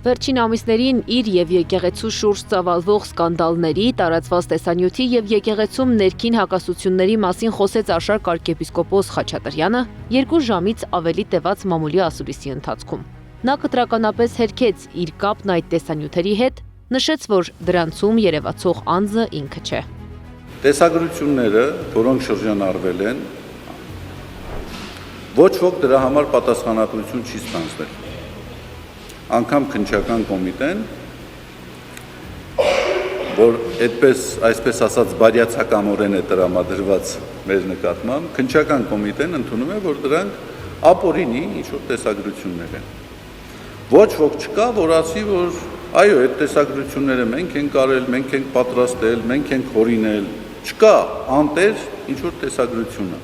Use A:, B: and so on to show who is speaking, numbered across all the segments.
A: Վերջին ամիսներին իր եւ եկեղեցու շուրջ ծավալվող սկանդալների, տարածված տեսանյութի եւ եկեղեցում ներքին հակասությունների մասին խոսեց Արշակ arczepiskopos Խաչատրյանը 2 ժամից ավելի տևած մամուլի ասուլիսի ընթացքում։ Նա կտրականապես հերքեց իր կապն այդ տեսանյութերի հետ, նշեց, որ դրանցում երևացող անձը ինքը չէ։
B: Տեսագրությունները, որոնք շրջանառվել են, ոչ ոք դրա համար պատասխանատվություն չի ստանձնել։ Անգամ քննչական կոմիտեն, որ այսպես ասած բարյացակամորեն է տրամադրված մեր նկատմամբ, քննչական կոմիտեն ընդունում է, որ դրանք ապօրինի ինչ-որ տեսագրություններ են։ Ոչ ոք չկա, որ ասի, որ այո, այդ տեսագրությունները մենք ենք արել, մենք ենք պատրաստել, մենք ենք հորինել, չկա անտեր ինչ-որ տեսագրությունը։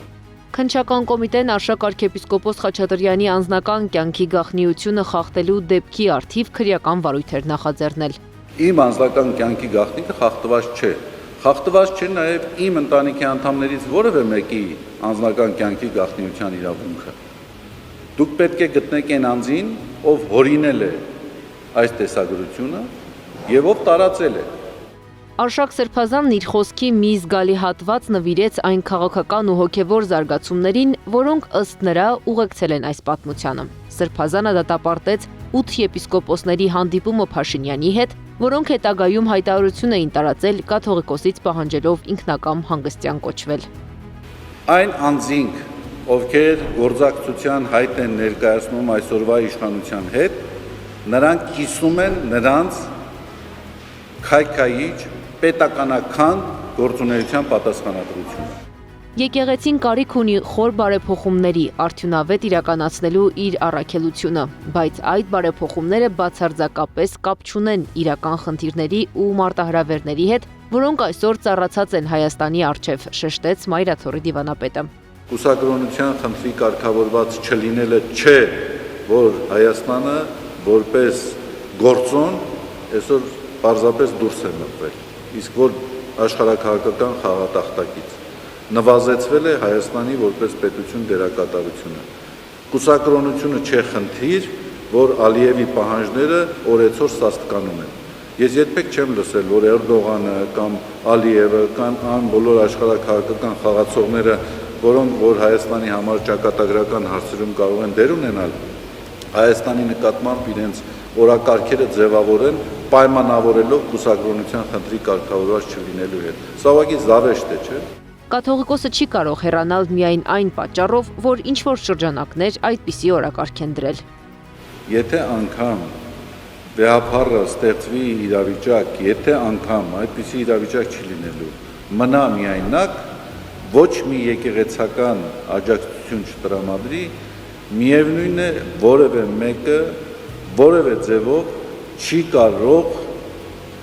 A: Քննչական կոմիտեն Արշակ arczepiskopos Խաչատրյանի անձնական կյանքի գաղտնիությունը խախտելու դեպքի առթիվ քրեական վարույթ էր նախաձեռնել։
B: Իմ անձնական կյանքի գաղտնիքը խախտված չէ։ Խախտված չէ նաև իմ ընտանիքի անդամներից որևէ մեկի անձնական կյանքի գաղտնիության իրավունքը։ Դուք պետք է գտնեք այն անձին, ով հորինել է այս տեսագրությունը եւ ով տարածել է։
A: Արշակ Սրբազանն իր խոսքի մի զգալի հատված նվիրեց այն քաղաքական ու հոգևոր զարգացումներին, որոնք ըստ նրա ուղեկցել են այս պատմությանը։ Սրբազանը դատապարտեց 8 եպիսկոպոսների հանդիպումը Փաշինյանի հետ, որոնք հետագայում հայտարարություն էին տարածել կաթողիկոսից պահանջելով ինքնակամ հանգստյան կոչվել։
B: Այն անձինք, ովքեր գործակցության հայտ են ներկայացնում այսօրվա իշխանության հետ, նրանք կիսում են նրանց քայքայիչ պետականական գործունեության պատասխանատվությունը։
A: Եկեղեցին կարիք ունի խոր բարեփոխումների, արդյունավետ իրականացնելու իր առաքելությունը, բայց այդ բարեփոխումները բացարձակապես կապ չունեն իրական խնդիրների ու մարտահրավերների հետ, որոնք այսօր ծառացած են Հայաստանի առջև, շեշտեց Մայրաթորի դիվանապետը։
B: Կուսակրոնության խնդրի կարգավորված չլինելը չէ, որ Հայաստանը որպես գործոն այսօր պարզապես դուրս է մտվել, իսկ որ աշխարհաքաղաքական խաղատախտակից նվազեցվել է Հայաստանի որպես պետություն դերակատարությունը։ Կուսակրոնությունը չէ խնդիր, որ Ալիևի պահանջները օրեցօր սաստկանում են։ Ես երբեք չեմ լսել, որ Էրդողանը կամ Ալիևը կամ բոլոր աշխարհաքաղաքական խաղացողները, որոնք որ Հայաստանի համար ճակատագրական հարցերում կարող են դեր ունենալ, Հայաստանի նկատմամբ իրենց օրակարգերը ձևավորեն պայմանավորելով կուսակրոնության խնդրի կարգավորված չլինելու հետ։ Սա ուղղակի զավեշտ է, չէ՞։
A: Կաթողիկոսը չի կարող հեռանալ միայն այն պատճառով, որ ինչ-որ շրջանակներ այդպիսի օրակարգ են դրել։
B: Եթե անգամ վեհապարը ստեղծվի իրավիճակ, եթե անգամ այդպիսի իրավիճակ չի լինելու, մնա միայնակ, ոչ մի եկեղեցական աջակցություն չտրամադրի, միևնույն է որևէ մեկը որևէ ձևով չի կարող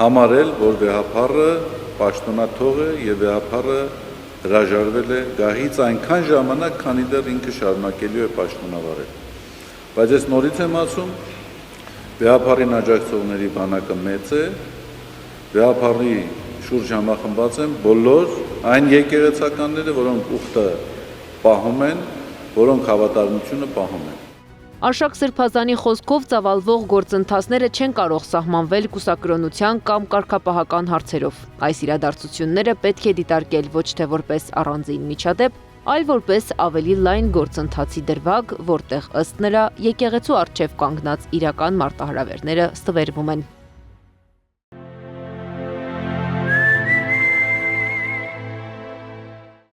B: համարել, որ վեհապարը պաշտոնաթող է եւ վեհապարը հրաժարվել է գահից այնքան ժամանակ, քանի դեռ ինքը շարունակելու է պաշտոնավարել։ Բայց ես նորից եմ ասում, վեհապարին աջակցողների բանակը մեծ է, վեհապարի շուրջ համախմբված են բոլոր այն եկեղեցականները, որոնք ուխտը պահում են, որոնք հավատարմությունը պահում են։
A: Արշակ Սրբազանի խոսքով ծավալվող գործընթացները չեն կարող սահմանվել կուսակրոնության կամ կարգապահական հարցերով։ Այս իրադարձությունները պետք է դիտարկել ոչ թե որպես առանձին միջադեպ, այլ որպես ավելի լայն գործընթացի դրվագ, որտեղ ըստ նրա եկեղեցու առջև կանգնած իրական մարտահրավերները ստվերվում են։